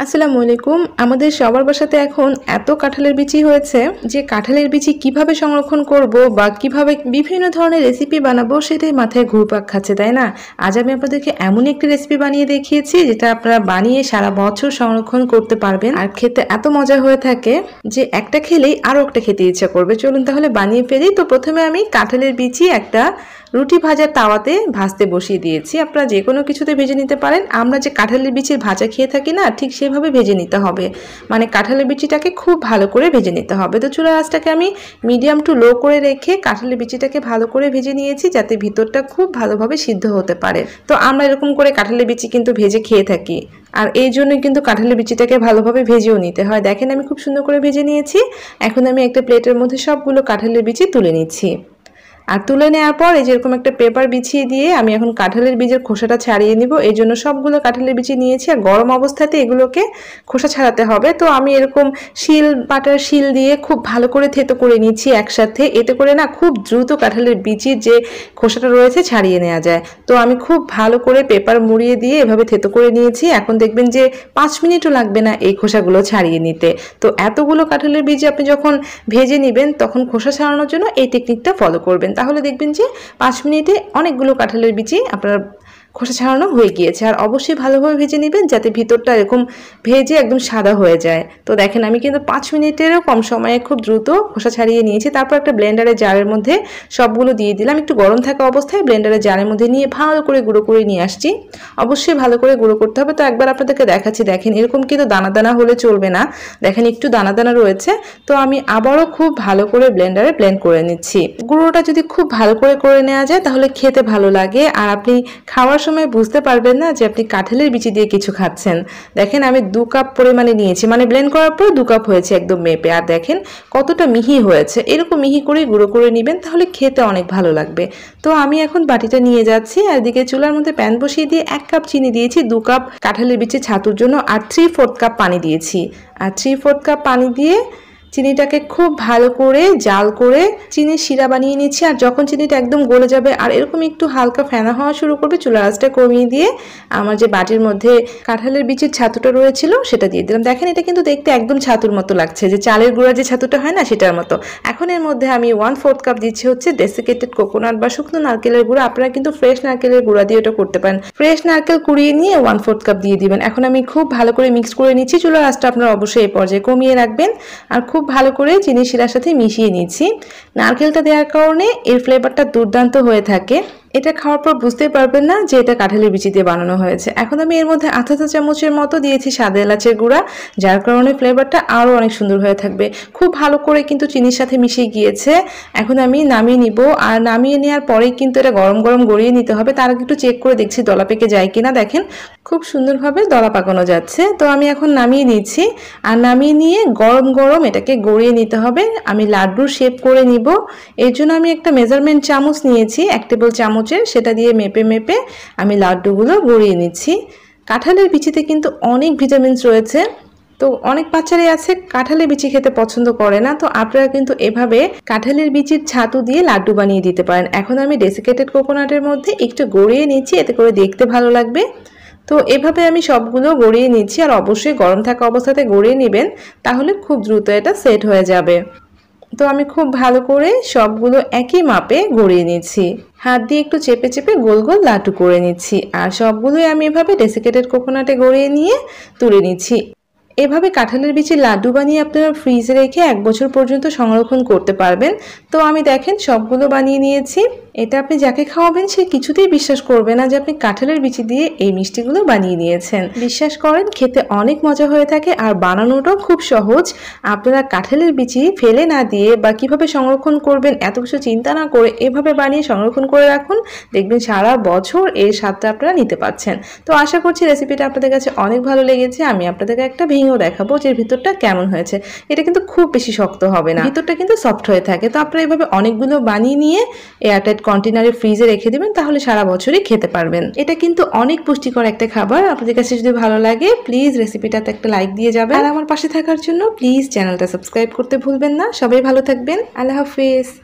আসসালামু আলাইকুম। আমাদের সবার বাসাতে এখন এত কাঁঠালের বিচি হয়েছে যে কাঁঠালের বিচি কিভাবে সংরক্ষণ করব বা কিভাবে বিভিন্ন ধরনের রেসিপি বানাবো সেটাই মাথায় ঘুরপাক খাচ্ছে, তাই না? আজ আমি আপনাদেরকে এমন একটি রেসিপি বানিয়ে দেখিয়েছি যেটা আপনারা বানিয়ে সারা বছর সংরক্ষণ করতে পারবেন আর খেতে এত মজা হয়ে থাকে যে একটা খেলেই আরও একটা খেতে ইচ্ছা করবে। চলুন তাহলে বানিয়ে ফেলি। তো প্রথমে আমি কাঁঠালের বিচি একটা রুটি ভাজার তাওয়াতে ভাজতে বসিয়ে দিয়েছি। আপনারা যে কোনো কিছুতে ভেজে নিতে পারেন। আমরা যে কাঁঠালের বিচির ভাজা খেয়ে থাকি না, ঠিক সেভাবে ভেজে নিতে হবে। মানে কাঁঠালের বিচিটাকে খুব ভালো করে ভেজে নিতে হবে। তো চুলার আঁচটাকে আমি মিডিয়াম টু লো করে রেখে কাঁঠালের বিচিটাকে ভালো করে ভেজে নিয়েছি যাতে ভিতরটা খুব ভালোভাবে সিদ্ধ হতে পারে। তো আমরা এরকম করে কাঁঠালের বিচি কিন্তু ভেজে খেয়ে থাকি আর এই জন্যই কিন্তু কাঁঠালের বিচিটাকে ভালোভাবে ভেজেও নিতে হয়। দেখেন আমি খুব সুন্দর করে ভেজে নিয়েছি। এখন আমি একটা প্লেটের মধ্যে সবগুলো কাঁঠালের বিচি তুলে নিচ্ছি। আর তুলে নেওয়ার পর এই যেরকম একটা পেপার বিছিয়ে দিয়ে আমি এখন কাঁঠালের বীজের খোসাটা ছাড়িয়ে নিব। এই জন্য সবগুলো কাঁঠালের বিচি নিয়েছি আর গরম অবস্থাতে এগুলোকে খোসা ছাড়াতে হবে। তো আমি এরকম পাটার শিল দিয়ে খুব ভালো করে থেতো করে নিচ্ছি একসাথে। এতে করে না খুব দ্রুত কাঁঠালের বিচির যে খোসাটা রয়েছে ছাড়িয়ে নেওয়া যায়। তো আমি খুব ভালো করে পেপার মুড়িয়ে দিয়ে এভাবে থেতো করে নিয়েছি। এখন দেখবেন যে 5 মিনিটও লাগবে না এই খোসাগুলো ছাড়িয়ে নিতে। তো এতগুলো কাঁঠালের বীজ আপনি যখন ভেজে নেবেন তখন খোসা ছাড়ানোর জন্য এই টেকনিকটা ফলো করবেন। তাহলে দেখবেন যে 5 মিনিটে অনেকগুলো কাঁঠালের বিচি আপনার খোসা ছাড়ানো হয়ে গিয়েছে। আর অবশ্যই ভালোভাবে ভেজে নেবেন যাতে ভিতরটা এরকম ভেজে একদম সাদা হয়ে যায়। তো দেখেন আমি কিন্তু 5 মিনিটেরও কম সময়ে খুব দ্রুত খোসা ছাড়িয়ে নিয়েছি। তারপর একটা ব্লেন্ডারের জারের মধ্যে সবগুলো দিয়ে দিলাম। একটু গরম থাকা অবস্থায় ব্লেন্ডারের জারের মধ্যে নিয়ে ভালো করে গুঁড়ো করে নিয়ে আসছি। অবশ্যই ভালো করে গুঁড়ো করতে হবে। তো একবার আপনাদেরকে দেখাচ্ছি, দেখেন এরকম কিন্তু দানা দানা হলে চলবে না। দেখেন একটু দানা দানা রয়েছে। তো আমি আবারও খুব ভালো করে ব্লেন্ডারে ব্লেন্ড করে নিচ্ছি। গুঁড়োটা যদি খুব ভালো করে নেওয়া যায় তাহলে খেতে ভালো লাগে আর আপনি খাওয়ার সময় বুঝতে পারবেন না যে আপনি কাঁঠালের বিচি দিয়ে কিছু খাচ্ছেন। দেখেন আমি 2 কাপ পরিমাণে নিয়েছি, মানে ব্লেন্ড করার পর 2 কাপ হয়েছে একদম মেপে। আর দেখেন কতটা মিহি হয়েছে। এরকম মিহি করে গুঁড়ো করে নেবেন তাহলে খেতে অনেক ভালো লাগবে। তো আমি এখন বাটিটা নিয়ে যাচ্ছি আর এদিকে চুলার মধ্যে প্যান বসিয়ে দিয়ে 1 কাপ চিনি দিয়েছি 2 কাপ কাঁঠালের বিচি ছাতুর জন্য আর 3/4 কাপ পানি দিয়েছি। আর 3/4 কাপ পানি দিয়ে চিনিটাকে খুব ভালো করে জাল করে চিনির শিরা বানিয়ে নিচ্ছি। আর যখন চিনিটা একদম গলে যাবে আর এরকম একটু হালকা ফেনা হওয়া শুরু করবে, চুলার আঁচটা কমিয়ে দিয়ে আমার যে বাটির মধ্যে কাঁঠালের বিচির ছাতুটা রয়েছিল সেটা দিয়ে দিলাম। দেখেন এটা কিন্তু দেখতে একদম ছাতুর মতো লাগছে, যে চালের গুঁড়া যে ছাতুটা হয় না সেটার মতো। এখন এর মধ্যে আমি 1/4 কাপ দিচ্ছি হচ্ছে ডেসিকেটেড কোকোনাট বা শুকনো নারকেলের গুঁড়া। আপনারা কিন্তু ফ্রেশ নারকেলের গুঁড়া দিয়ে এটা করতে পারেন। ফ্রেশ নারকেল কুড়িয়ে নিয়ে 1/4 কাপ দিয়ে দিবেন। এখন আমি খুব ভালো করে মিক্স করে নিচ্ছি। চুলার আঁচটা আপনারা অবশ্যই এই পর্যায়ে কমিয়ে রাখবেন আর খুব ভালো করে চিনি শিরার সাথে মিশিয়ে নিচ্ছি। নারকেলটা দেওয়ার কারণে এর ফ্লেভারটা দুর্দান্ত হয়ে থাকে। এটা খাওয়ার পর বুঝতেই পারবেন না যে এটা কাঁঠালের বিচি দিয়ে বানানো হয়েছে। এখন আমি এর মধ্যে আধা চা চামচের মতো দিয়েছি সাদা এলাচের গুঁড়া, যার কারণে ফ্লেভারটা আরও অনেক সুন্দর হয়ে থাকবে। খুব ভালো করে কিন্তু চিনির সাথে মিশিয়ে গিয়েছে। এখন আমি নামিয়ে নিব আর নামিয়ে নেওয়ার পরেই কিন্তু এটা গরম গরম গড়িয়ে নিতে হবে। তার আগে একটু চেক করে দেখছি দলা পেকে যায় কিনা। দেখেন খুব সুন্দরভাবে দলা পাকানো যাচ্ছে। তো আমি এখন নামিয়ে নিচ্ছি আর নামিয়ে নিয়ে গরম গরম এটাকে গড়িয়ে নিতে হবে। আমি লাড্ডুর শেপ করে নিব। এর জন্য আমি একটা মেজারমেন্ট চামচ নিয়েছি 1 টেবিল চামচের, সেটা দিয়ে মেপে মেপে আমি লাড্ডুগুলো গড়িয়ে নিচ্ছি। কাঁঠালের বিচিতে কিন্তু অনেক ভিটামিনস রয়েছে। তো অনেক বাচ্চারাই আছে কাঁঠালের বিচি খেতে পছন্দ করে না। তো আপনারা কিন্তু এভাবে কাঁঠালের বিচির ছাতু দিয়ে লাড্ডু বানিয়ে দিতে পারেন। এখন আমি ডেসিকেটেড কোকোনাটের মধ্যে একটু গড়িয়ে নিচ্ছি, এতে করে দেখতে ভালো লাগবে। তো এভাবে আমি সবগুলো গড়িয়ে নিচ্ছি আর অবশ্যই গরম থাকা অবস্থাতে গড়িয়ে নেবেন, তাহলে খুব দ্রুত এটা সেট হয়ে যাবে। তো আমি খুব ভালো করে সবগুলো একই মাপে গড়িয়ে নিচ্ছি। হাত দিয়ে একটু চেপে চেপে গোল গোল লাড্ডু করে নিচ্ছি আর সবগুলোই আমি এভাবে ডেসিকেটেড কোকোনাটে গড়িয়ে নিয়ে তুলে নিচ্ছি। এভাবে কাঁঠালের বিচির লাড্ডু বানিয়ে আপনারা ফ্রিজে রেখে 1 বছর পর্যন্ত সংরক্ষণ করতে পারবেন। তো আমি দেখেন সবগুলো বানিয়ে নিয়েছি। এটা আপনি যাকে খাওয়াবেন সে কিছুতেই বিশ্বাস করবে না যে আপনি কাঁঠালের বিচি দিয়ে এই মিষ্টিগুলো বানিয়ে নিয়েছেন। বিশ্বাস করেন খেতে অনেক মজা হয়ে থাকে আর বানানোটাও খুব সহজ। আপনারা কাঁঠালের বিচি ফেলে না দিয়ে বা কিভাবে সংরক্ষণ করবেন এত কিছু চিন্তা না করে এভাবে বানিয়ে সংরক্ষণ করে রাখুন, দেখবেন সারা বছর এর স্বাদটা আপনারা নিতে পারছেন। তো আশা করছি রেসিপিটা আপনাদের কাছে অনেক ভালো লেগেছে। আমি আপনাদেরকে একটা ভেঙেও দেখাবো যে ভিতরটা কেমন হয়েছে। এটা কিন্তু খুব বেশি শক্ত হবে না, ভিতরটা কিন্তু সফট হয়ে থাকে। তো আপনারা এভাবে অনেকগুলো বানিয়ে নিয়ে এয়ারটাইট কন্টেনারে ফ্রিজে রেখে দিবেন, তাহলে সারা বছরই খেতে পারবেন। এটা কিন্তু অনেক পুষ্টিকর একটা খাবার। আপনাদের কাছে যদি ভালো লাগে প্লিজ রেসিপিটাতে একটা লাইক দিয়ে যাবেন আর আমার পাশে থাকার জন্য প্লিজ চ্যানেলটা সাবস্ক্রাইব করতে ভুলবেন না। সবাই ভালো থাকবেন। আল্লাহ হাফেজ।